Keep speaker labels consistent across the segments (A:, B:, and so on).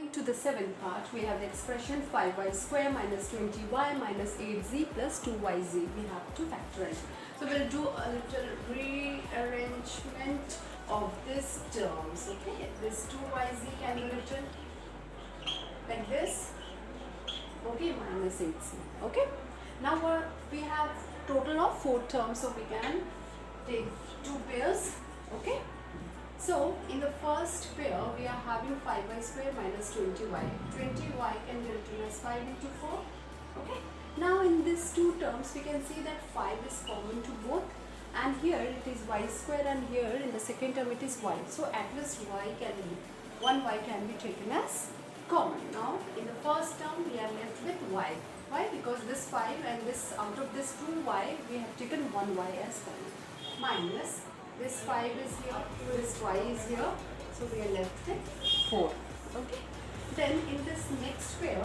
A: Moving to the seventh part, we have the expression 5y square minus 20y minus 8z plus 2yz. We have to factorize. So we'll do a little rearrangement of these terms. Okay, this 2yz can be written like this. Okay, minus 8z. Okay. Now we have total of 4 terms, so we can take 2 pairs. Okay. So in the first pair, we are having 5y square minus 20y. 20y can be written as 5 into 4. Okay. Now in these 2 terms, we can see that 5 is common to both, and here it is y square, and here in the second term it is y. So at least one y can be taken as common. Now in the first term, we are left with y. Why? Because this 5 and this, out of this 2y, we have taken 1y as common. Minus this 5 is here, this y is here, so we are left with 4. Okay. Then in this next pair,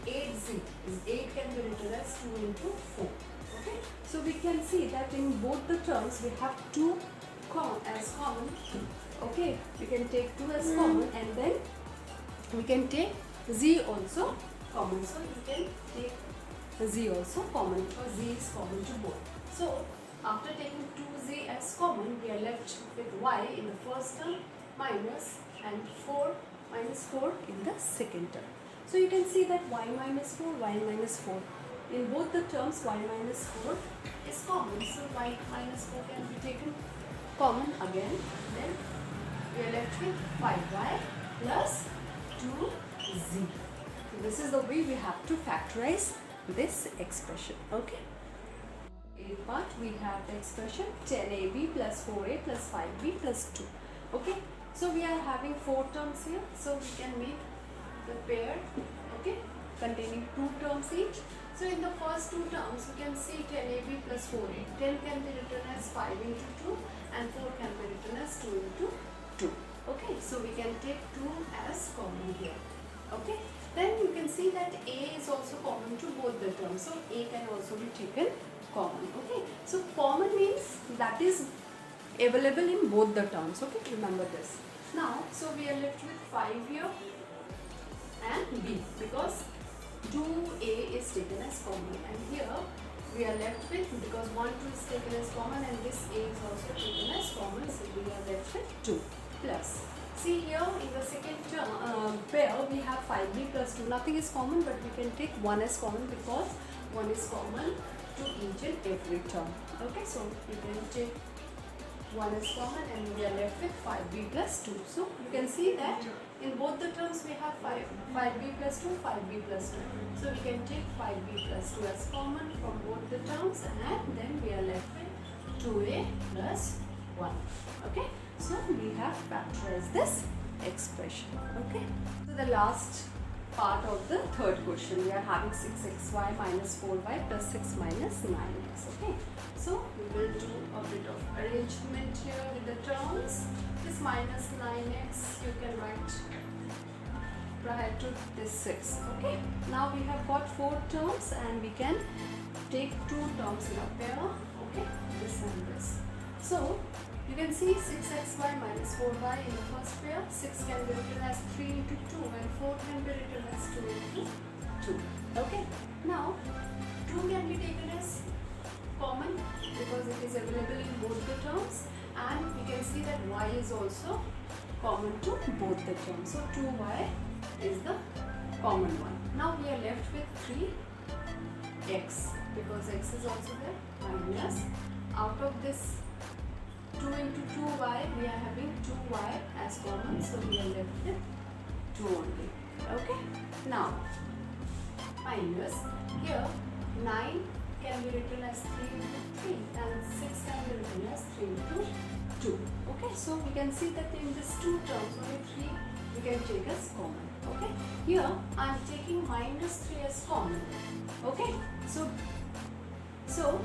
A: 8z is 8 can be written as 2 into 4. Okay. So we can see that in both the terms we have 2 as common. Okay. We can take 2 as common, and then we can take z also common. So you can take z also common, because z is common to both. So after taking 2z as common, we are left with y in the first term minus and minus 4 in the second term. So you can see that y minus 4, y minus 4. In both the terms, y minus 4 is common. So y minus 4 can be taken common again. Then we are left with 5y plus 2z. So this is the way we have to factorize this expression. Okay. In part, we have the expression 10ab plus 4a plus 5b plus 2. Okay. So we are having 4 terms here. So we can make the pair, okay, containing 2 terms each. So in the first 2 terms, we can see 10ab plus 4a. 10 can be written as 5 into 2, and 4 can be written as 2 into 2. Okay. So we can take 2 as common here. Okay. Then you can see that a is also common to both the terms. So a can also be taken common. Okay. So common means that is available in both the terms. Okay. Remember this. Now, so we are left with 5 here and b, because 2a is taken as common, and here we are left with, because 1, 2 is taken as common, and this a is also taken as common, so we are left with 2 plus. See here in the second term, pair, we have 5b plus 2. Nothing is common, but we can take 1 as common, because 1 is common to each and every term. Okay, so we can take 1 as common, and we are left with 5b plus 2. So you can see that in both the terms we have 5b plus 2, 5b plus 2. So we can take 5b plus 2 as common from both the terms, and then we are left with 2a plus 1. Okay. So we have factorized this expression. Okay. So the last part of the third question, we are having 6xy minus 4y plus 6 minus 9x. Okay. So we will do a bit of arrangement here with the terms. This minus 9x you can write prior to this 6. Okay. Now we have got 4 terms, and we can take 2 terms in a pair. Okay. This and this. So you can see 6xy minus 4y in the first pair. 6 can be written as 3 into 2, and 4 can be written as 2 into 2. Okay. Now 2 can be taken as common, because it is available in both the terms, and we can see that y is also common to both the terms. So 2y is the common one. Now we are left with 3x, because x is also there, minus, out of this 2 into 2y, we are having 2y as common, so we are left with 2 only. Okay. Now minus, here 9 can be written as 3 into 3, and 6 can be written as 3 into 2. Okay. So we can see that in these 2 terms, only 3 we can take as common. Okay. Here I am taking minus 3 as common. Okay. So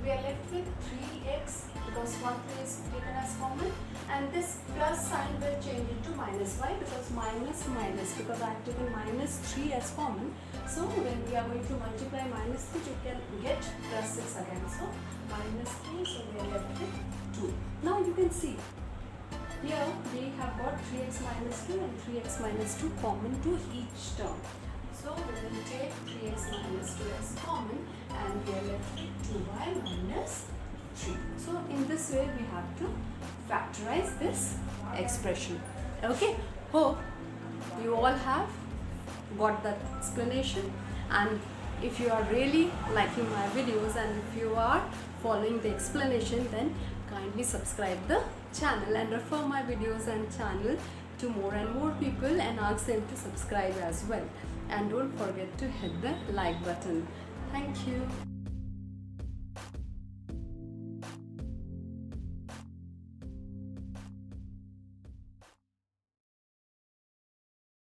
A: we are left with 3x, because 1 3 is taken as common, and this plus sign will change into minus y, because minus, because I have taken minus 3 as common. So when we are going to multiply minus 3, we can get plus 6 again. So minus 3, so we are left with 2. Now you can see Here we have got 3x minus 2 and 3x minus 2 common to each term. So we will take 3x minus 2 as common and we are left with 2y minus 3. So in this way we have to factorize this expression. Okay, hope you all have got that explanation, and if you are really liking my videos and if you are following the explanation, then kindly subscribe the channel and refer my videos and channel to more and more people and ask them to subscribe as well, and don't forget to hit the like button. Thank you.